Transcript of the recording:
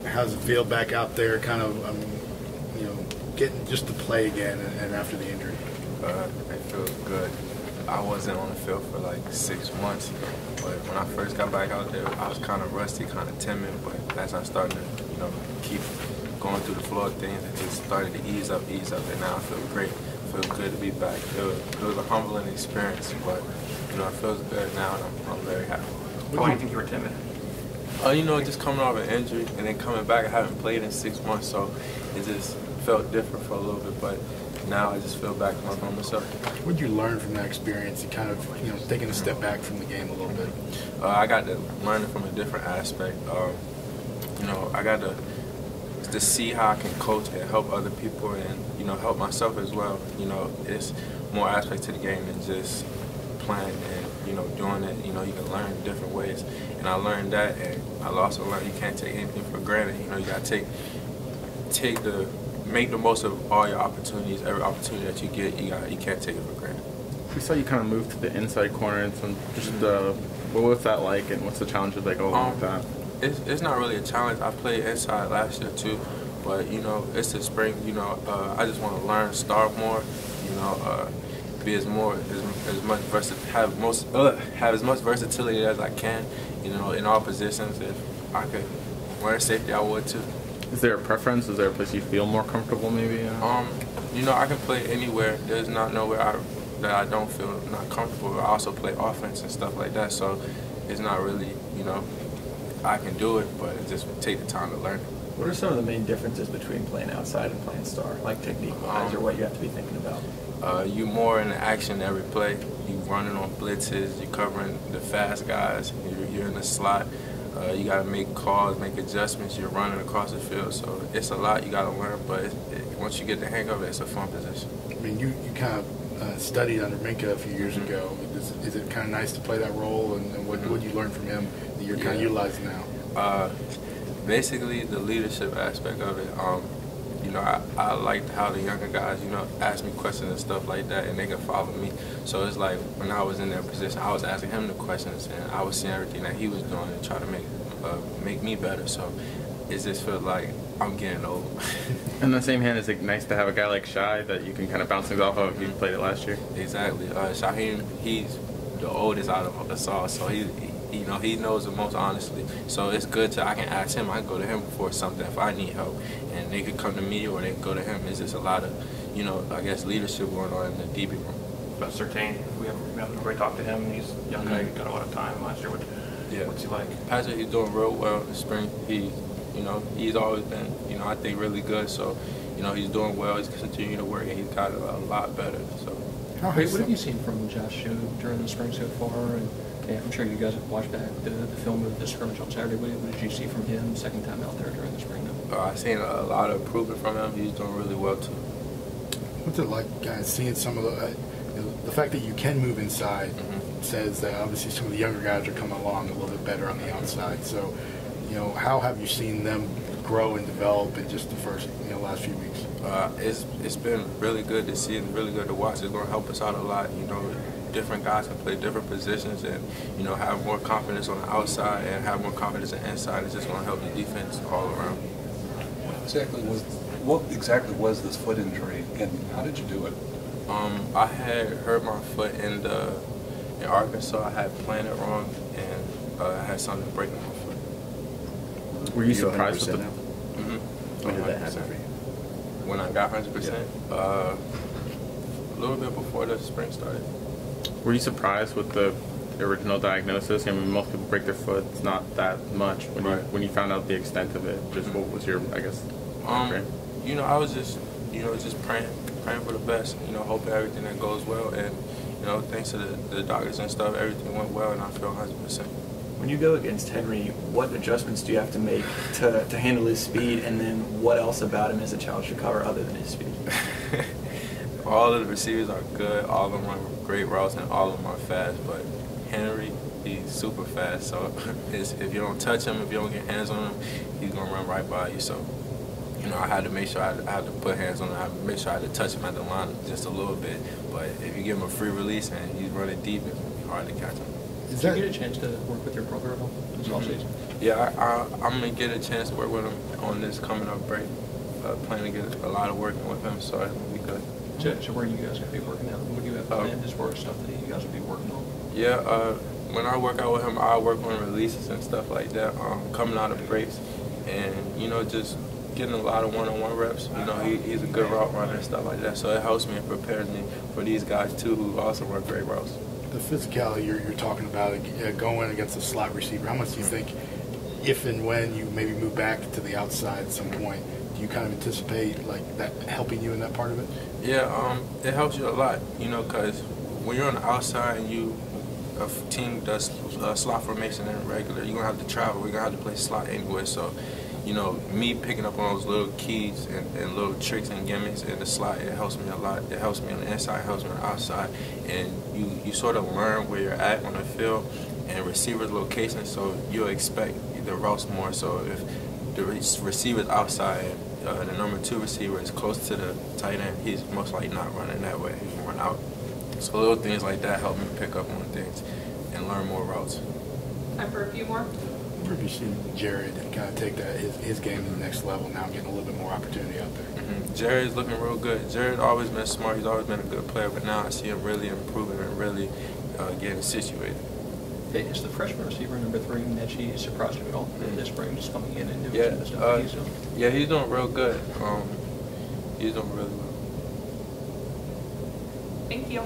How's it feel back out there, kind of, getting just to play again and after the injury? It feels good. I wasn't on the field for like 6 months, but when I first got back out there, I was kind of rusty, kind of timid, but as I started to, keep going through the floor of things, it just started to ease up, and now I feel great. It feels good to be back. It was a humbling experience, but, it feels good now, and I'm very happy. Why do you think you were timid? Just coming off an injury and then coming back, I haven't played in 6 months, so it just felt different for a little bit, but now I just feel back to my normal self. What did you learn from that experience, kind of, taking a step back from the game a little bit? I got to learn it from a different aspect. I got to see how I can coach and help other people and, help myself as well. It's more aspects to the game than just playing and, doing it. You can learn different ways. And I learned that, and I also learned you can't take anything for granted. You got to make the most of all your opportunities. Every opportunity that you get, you can't take it for granted. We saw you kind of move to the inside corner, and what was that like, and what's the challenge that go along with that? It's not really a challenge. I played inside last year too, but it's the spring. I just want to learn, start more. Be as much have as much versatility as I can. In all positions. If I could wear safety, I would too. Is there a preference? Is there a place you feel more comfortable, maybe? I can play anywhere. There's not nowhere that I don't feel not comfortable. I also play offense and stuff like that, so it's not really, I can do it, but it just take the time to learn it. What are some of the main differences between playing outside and playing star, like technique-wise, or what you have to be thinking about? You more in the action every play. You running on blitzes. You covering the fast guys. You're in the slot. You got to make calls, make adjustments. You're running across the field, so it's a lot you got to learn. But once you get the hang of it, it's a fun position. I mean, you kind of studied under Minka a few years ago. Is it kind of nice to play that role, and what did you learn from him that you're kind of utilizing now? Basically, the leadership aspect of it. I liked how the younger guys, ask me questions and stuff like that, and they can follow me. So it's like when I was in that position, I was asking him the questions, and I was seeing everything that he was doing and try to make me better. So it just feels like I'm getting old. On the same hand, is it nice to have a guy like Shai that you can kind of bounce things off of? You played it last year. Exactly. Shaheem, he's the oldest out of us all, so he knows the most honestly. So it's good I can ask him. I can go to him for something if I need help, and they could come to me or they can go to him. It's just a lot of, I guess leadership going on in the DB room. About Surtain, we haven't really talked to him. He's a young guy. He got a lot of time last year. What's he like? Patrick, he's doing real well this spring. He's always been, I think really good. So, he's doing well. He's continuing to work, and he's got a lot better. So. What have you seen from Josh during the spring so far? And I'm sure you guys have watched back the film of the scrimmage on Saturday. What did you see from him second time out there during the spring? I've seen a lot of improvement from him. He's doing really well too. What's it like, guys, seeing some of the fact that you can move inside says that obviously some of the younger guys are coming along a little bit better on the outside. So, how have you seen them grow and develop in just the first last few weeks? It's been really good to see and really good to watch. It's going to help us out a lot. Different guys can play different positions and, have more confidence on the outside and have more confidence on the inside. It's just going to help the defense all around. What exactly was this foot injury, and how did you do it? I had hurt my foot in Arkansas. I had planted wrong, and I had something breaking my foot. Were you surprised with it? When did that happen for you? When I got 100%? A little bit before the spring started. Were you surprised with the original diagnosis? I mean, most people break their foot. It's not that much. When you found out the extent of it, just what was your, I guess, I was just, just praying for the best. Hoping everything that goes well, and thanks to the doctors and stuff, everything went well, and I feel 100%. When you go against Henry, what adjustments do you have to make to handle his speed, and then what else about him is a challenge to cover other than his speed? All of the receivers are good. All of them run great routes, and all of them are fast. But Henry, he's super fast. So if you don't touch him, if you don't get hands on him, he's gonna run right by you. So I had to make sure I had to put hands on him. I had to make sure I had to touch him at the line just a little bit. But if you give him a free release and he's running deep, it's hard to catch him. Did you get a chance to work with your brother at all this offseason? Yeah, I'm going to get a chance to work with him on this coming up break. Plan to get a lot of working with him, so it'll be good. So where are you guys going to be working out? What do you have planned as far as stuff that you guys will be working on? Yeah, when I work out with him, I work on releases and stuff like that, coming out of breaks, and, you know, just getting a lot of one-on-one reps. You know, he's a good route runner and stuff like that, so it helps me and prepares me for these guys, too, who also run great routes. The physicality you're talking about, going against a slot receiver, how much do you think, if and when you maybe move back to the outside at some point, do you kind of anticipate like that helping you in that part of it? Yeah, it helps you a lot, you know, because when you're on the outside and a team does slot formation in regular, you're going to have to travel. We're going to have to play slot anyway. So, you know, me picking up on those little keys and little tricks and gimmicks in the slot, it helps me a lot. It helps me on the inside, it helps me on the outside. And you sort of learn where you're at on the field and receiver's location, so you'll expect the routes more. So if the receiver's outside, the number 2 receiver is close to the tight end, he's most likely not running that way. He can run out. So little things like that help me pick up on things and learn more routes. Time for a few more. Where have you seen Jared kind of take that his game to the next level now, getting a little bit more opportunity out there? Jared's looking real good. Jared's always been smart. He's always been a good player, but now I see him really improving and really getting situated. Is the freshman receiver number 3, Nechi, surprised you at all this spring, just coming in and doing Yeah, some of the stuff he's doing? Yeah, he's doing real good. He's doing really well. Thank you.